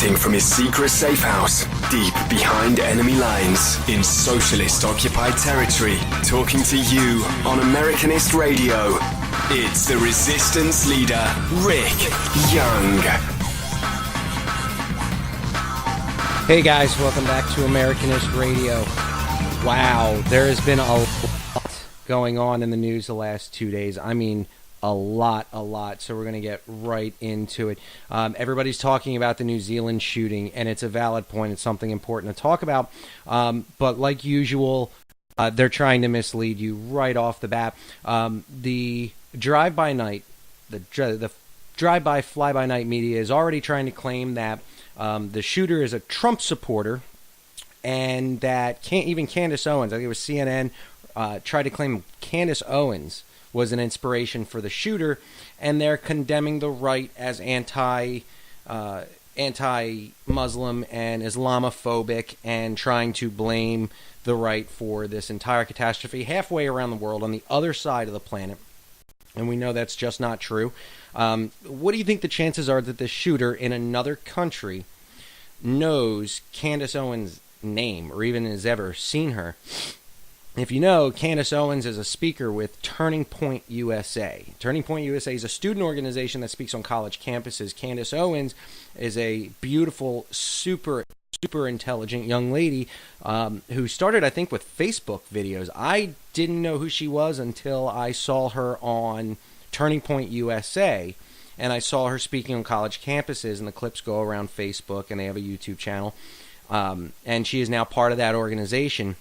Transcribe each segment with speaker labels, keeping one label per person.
Speaker 1: Broadcasting from his secret safe house, deep behind enemy lines, in socialist-occupied territory, talking to you on Americanist Radio. It's the Resistance leader, Rick Young.
Speaker 2: Hey guys, welcome back to Americanist Radio. Wow, there has been a lot going on in the news the last 2 days. I mean, a lot. So we're going to get right into it. Everybody's talking about the New Zealand shooting, and it's a valid point. It's something important to talk about. But like usual, they're trying to mislead you right off the bat. The drive-by night, the drive-by, fly-by-night media is already trying to claim that the shooter is a Trump supporter, and that even Candace Owens, I think it was CNN, tried to claim Candace Owens was an inspiration for the shooter, and they're condemning the right as anti-Muslim and Islamophobic, and trying to blame the right for this entire catastrophe halfway around the world on the other side of the planet. And we know that's just not true. What do you think the chances are that the shooter in another country knows Candace Owens' name, or even has ever seen her? If you know, Candace Owens is a speaker with Turning Point USA. Turning Point USA is a student organization that speaks on college campuses. Candace Owens is a beautiful, super intelligent young lady who started, I think, with Facebook videos. I didn't know who she was until I saw her on Turning Point USA, and I saw her speaking on college campuses, and the clips go around Facebook, and they have a YouTube channel. And she is now part of that organization.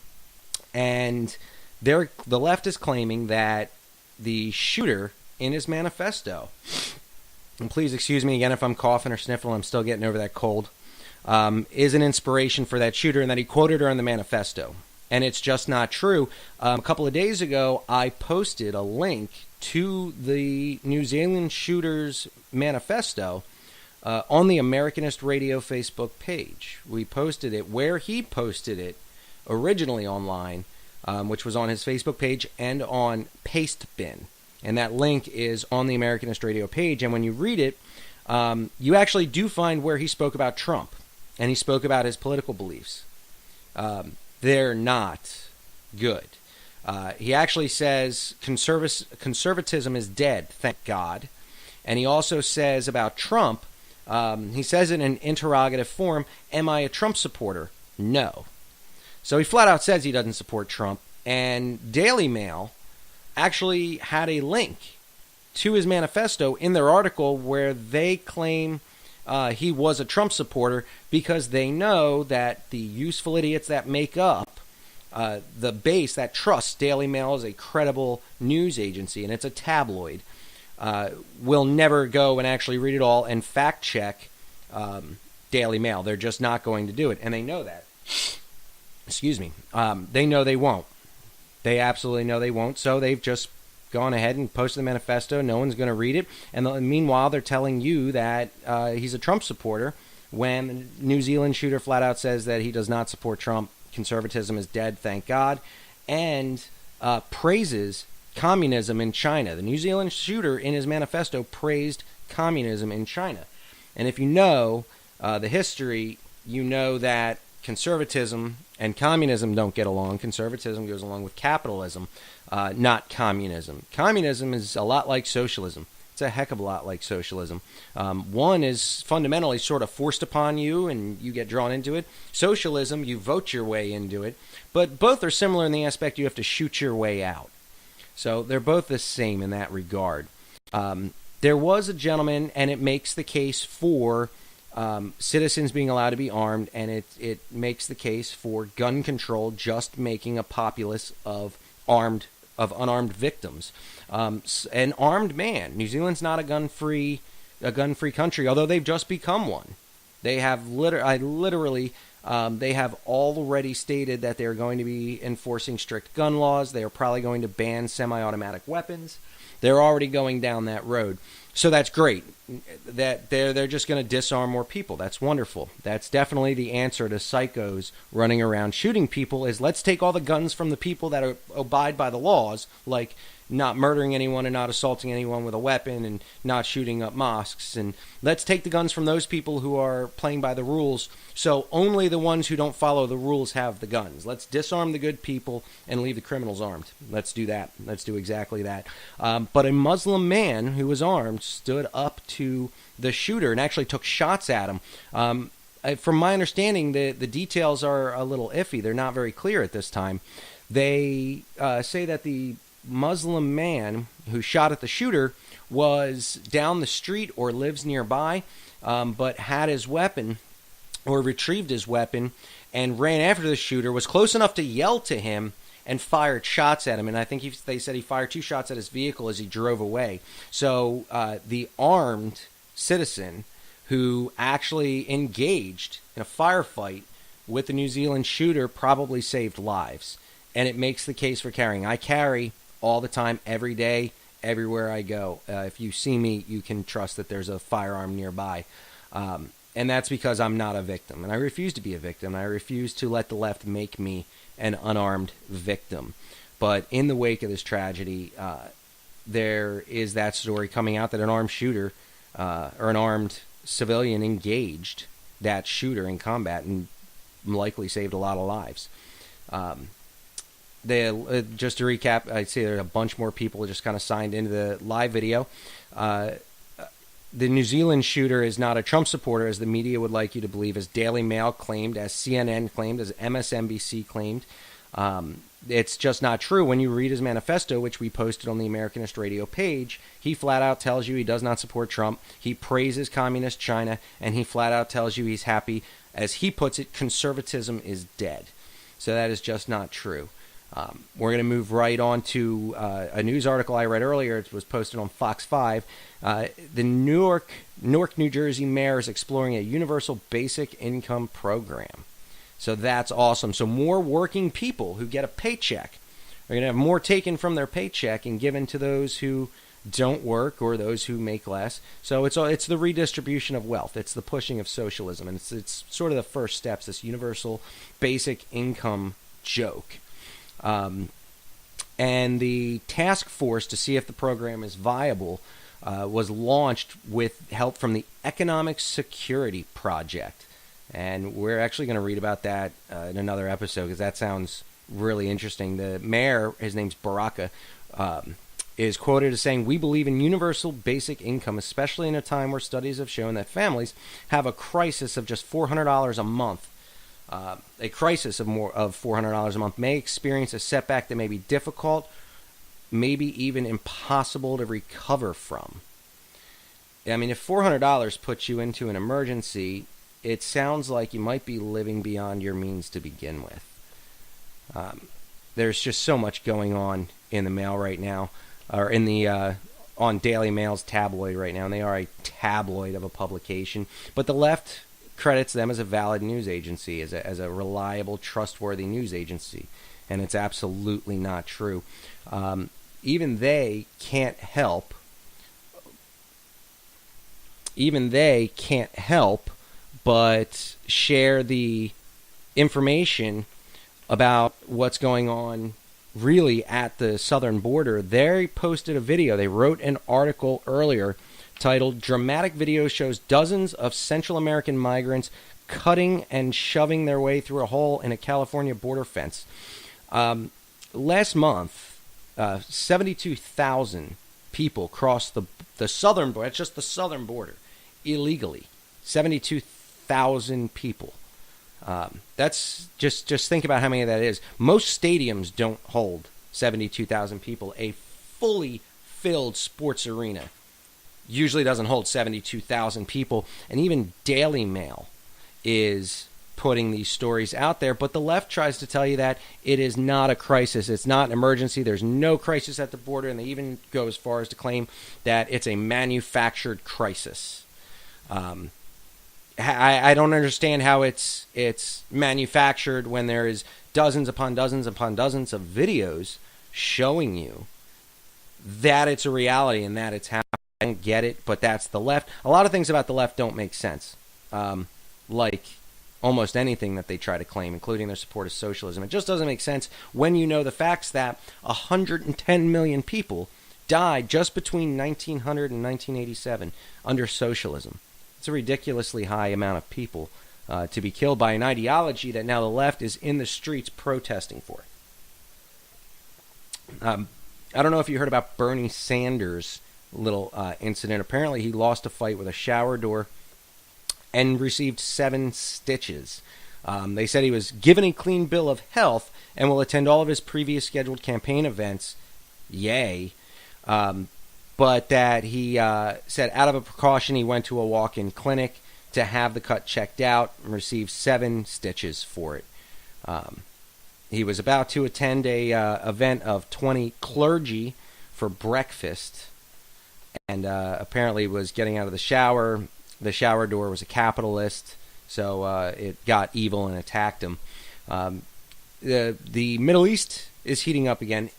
Speaker 2: And the left is claiming that the shooter in his manifesto, and please excuse me again if I'm coughing or sniffling, I'm still getting over that cold, is an inspiration for that shooter, and that he quoted her in the manifesto. And it's just not true. A couple of days ago, I posted a link to the New Zealand shooter's manifesto on the Americanist Radio Facebook page. We posted it where he posted it originally online, which was on his Facebook page and on Pastebin. And that link is on the Americanist Radio page. And when you read it, you actually do find where he spoke about Trump, and he spoke about his political beliefs. They're not good. He actually says conservatism is dead, thank God. And he also says about Trump, he says in an interrogative form, am I a Trump supporter? No. So he flat out says he doesn't support Trump, and Daily Mail actually had a link to his manifesto in their article where they claim he was a Trump supporter, because they know that the useful idiots that make up the base that trusts Daily Mail as a credible news agency, and it's a tabloid, will never go and actually read it all and fact check Daily Mail. They're just not going to do it, and they know that. Excuse me. They know they won't. They absolutely know they won't. So they've just gone ahead and posted the manifesto. No one's going to read it. And meanwhile, they're telling you that he's a Trump supporter, when the New Zealand shooter flat out says that he does not support Trump. Conservatism is dead, thank God. And praises communism in China. The New Zealand shooter in his manifesto praised communism in China. And if you know the history, you know that conservatism and communism don't get along. Conservatism goes along with capitalism, not communism. Communism is a lot like socialism. It's a heck of a lot like socialism. One is fundamentally sort of forced upon you and you get drawn into it. Socialism, you vote your way into it. But both are similar in the aspect you have to shoot your way out. So they're both the same in that regard. There was a gentleman, and it makes the case for citizens being allowed to be armed, and it makes the case for gun control just making a populace of unarmed victims. An armed man. New Zealand's not a gun-free country, although they've just become one. They have they have already stated that they're going to be enforcing strict gun laws. They are probably going to ban semi-automatic weapons. They're already going down that road. So that's great. That they're just going to disarm more people. That's wonderful. That's definitely the answer to psychos running around shooting people, is let's take all the guns from the people that abide by the laws, like not murdering anyone and not assaulting anyone with a weapon and not shooting up mosques. And let's take the guns from those people who are playing by the rules, so only the ones who don't follow the rules have the guns. Let's disarm the good people and leave the criminals armed. Let's do that. Let's do exactly that. But a Muslim man who was armed stood up to the shooter and actually took shots at him. From my understanding, the details are a little iffy. They're not very clear at this time. They say that the Muslim man who shot at the shooter was down the street or lives nearby, but had his weapon or retrieved his weapon and ran after the shooter, was close enough to yell to him, and fired shots at him. And I think they said he fired 2 shots at his vehicle as he drove away. So the armed citizen who actually engaged in a firefight with the New Zealand shooter probably saved lives. And it makes the case for carrying. I carry all the time, every day, everywhere I go. If you see me, you can trust that there's a firearm nearby. And that's because I'm not a victim. And I refuse to be a victim. I refuse to let the left make me an unarmed victim. But in the wake of this tragedy, there is that story coming out that an armed shooter or an armed civilian engaged that shooter in combat and likely saved a lot of lives. Just to recap, I'd say there are a bunch more people who just kind of signed into the live video. The New Zealand shooter is not a Trump supporter, as the media would like you to believe, as Daily Mail claimed, as CNN claimed, as MSNBC claimed. It's just not true. When you read his manifesto, which we posted on the Americanist Radio page, he flat out tells you he does not support Trump. He praises communist China, and he flat out tells you he's happy. As he puts it, conservatism is dead. So that is just not true. We're going to move right on to a news article I read earlier. It was posted on Fox 5. The Newark, New Jersey mayor is exploring a universal basic income program. So that's awesome. So more working people who get a paycheck are going to have more taken from their paycheck and given to those who don't work or those who make less. So it's the redistribution of wealth. It's the pushing of socialism. And it's sort of the first steps, this universal basic income joke. And the task force to see if the program is viable was launched with help from the Economic Security Project. And we're actually going to read about that in another episode because that sounds really interesting. The mayor, his name's Baraka, is quoted as saying, "We believe in universal basic income, especially in a time where studies have shown that families have a crisis of just $400 a month. A crisis of $400 a month may experience a setback that may be difficult, maybe even impossible to recover from." I mean, if $400 puts you into an emergency, it sounds like you might be living beyond your means to begin with. There's just so much going on in the Mail right now, or in the on Daily Mail's tabloid right now, and they are a tabloid of a publication. But the left credits them as a valid news agency, as a reliable, trustworthy news agency, and it's absolutely not true. Even they can't help. But share the information about what's going on really at the southern border. They posted a video. They wrote an article earlier titled "Dramatic Video Shows Dozens of Central American Migrants Cutting and Shoving Their Way Through a Hole in a California Border Fence." Last month, 72,000 people crossed the southern border. It's just the southern border illegally. 72,000 people. That's just think about how many of that is. Most stadiums don't hold 72,000 people. A fully filled sports arena usually doesn't hold 72,000 people. And even Daily Mail is putting these stories out there, but the left tries to tell you that it is not a crisis. It's not an emergency. There's no crisis at the border, and they even go as far as to claim that it's a manufactured crisis. I don't understand how it's manufactured when there is dozens upon dozens upon dozens of videos showing you that it's a reality and that it's happening. I don't get it, but that's the left. A lot of things about the left don't make sense. Like almost anything that they try to claim, including their support of socialism. It just doesn't make sense when you know the facts that 110 million people died just between 1900 and 1987 under socialism. It's a ridiculously high amount of people to be killed by an ideology that now the left is in the streets protesting for. I don't know if you heard about Bernie Sanders' little incident. Apparently he lost a fight with a shower door and received 7 stitches. They said he was given a clean bill of health and will attend all of his previous scheduled campaign events. Yay. But that he said out of a precaution he went to a walk-in clinic to have the cut checked out and received 7 stitches for it. He was about to attend a event of 20 clergy for breakfast, and apparently was getting out of the shower. The shower door was a capitalist, so it got evil and attacked him. The Middle East is heating up again.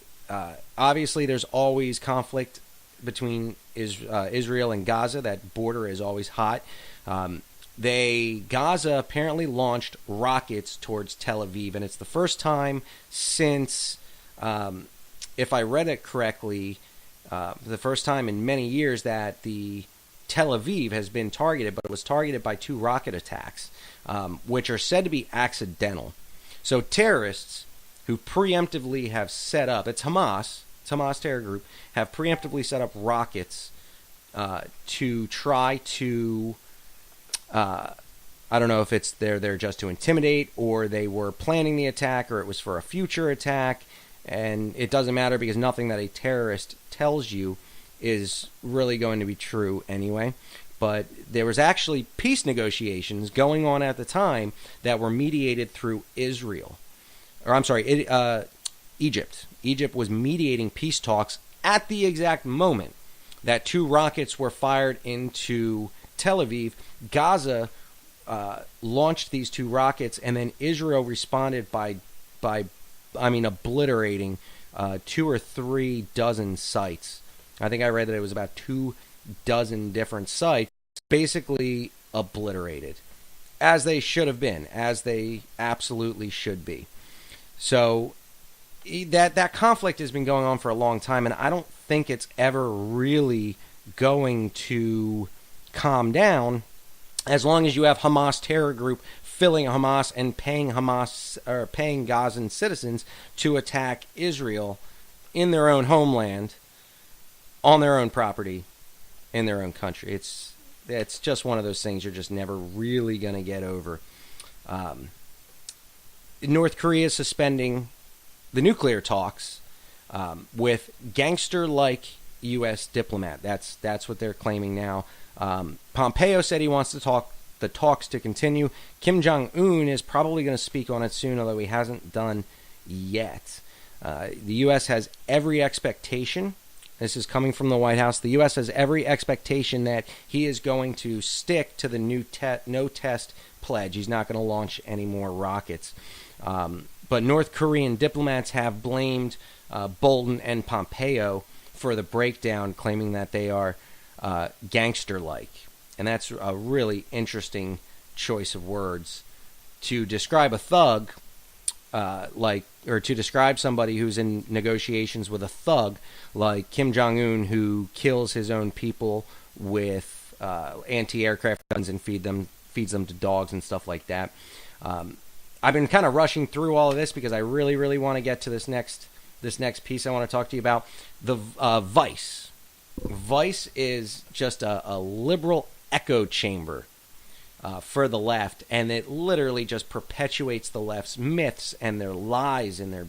Speaker 2: Obviously, there's always conflict between Israel and Gaza. That border is always hot. Gaza apparently launched rockets towards Tel Aviv, and it's the first time since, if I read it correctly, the first time in many years that the Tel Aviv has been targeted, but it was targeted by 2 rocket attacks, which are said to be accidental. So terrorists who preemptively have set up, it's Hamas terror group, have preemptively set up rockets to try to, I don't know if it's they're there just to intimidate, or they were planning the attack, or it was for a future attack, and it doesn't matter because nothing that a terrorist tells you is really going to be true anyway. But there was actually peace negotiations going on at the time that were mediated through Israel. Or I'm sorry, Egypt. Egypt was mediating peace talks at the exact moment that 2 rockets were fired into Tel Aviv. Gaza launched these 2 rockets, and then Israel responded by obliterating 2 or 3 dozen sites. I think I read that it was about 2 dozen different sites, basically obliterated, as they should have been, as they absolutely should be. So that conflict has been going on for a long time, and I don't think it's ever really going to calm down as long as you have Hamas terror group filling Hamas and paying Gazan citizens to attack Israel in their own homeland, on their own property, in their own country. It's just one of those things you're just never really going to get over. North Korea is suspending the nuclear talks with gangster-like U.S. diplomat. That's what they're claiming now. Pompeo said he wants the talks to continue. Kim Jong-un is probably going to speak on it soon, although he hasn't done yet. The U.S. has every expectation. This is coming from the White House. The U.S. has every expectation that he is going to stick to the new no-test pledge. He's not going to launch any more rockets. But North Korean diplomats have blamed Bolton and Pompeo for the breakdown, claiming that they are gangster-like. And that's a really interesting choice of words to describe a thug, or to describe somebody who's in negotiations with a thug like Kim Jong-un, who kills his own people with anti-aircraft guns and feeds them to dogs and stuff like that. I've been kind of rushing through all of this because I really, really want to get to this next piece I want to talk to you about. The Vice. Vice is just a liberal echo chamber for the left, and it literally just perpetuates the left's myths and their lies and their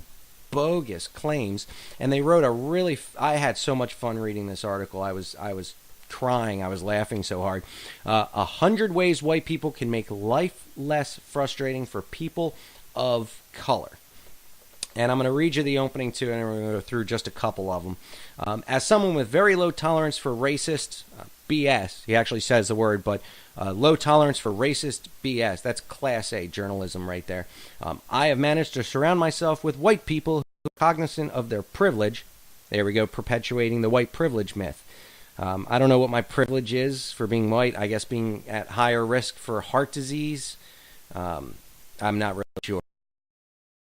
Speaker 2: bogus claims. And they wrote I had so much fun reading this article. I was crying. I was laughing so hard. 100 ways white people can make life less frustrating for people of color. And I'm going to read you the opening too, and we're going to go through just a couple of them. As someone with very low tolerance for racist BS, he actually says the word, but low tolerance for racist BS, that's Class A journalism right there. I have managed to surround myself with white people who are cognizant of their privilege. There we go, perpetuating the white privilege myth. I don't know what my privilege is for being white. I guess being at higher risk for heart disease, I'm not really sure.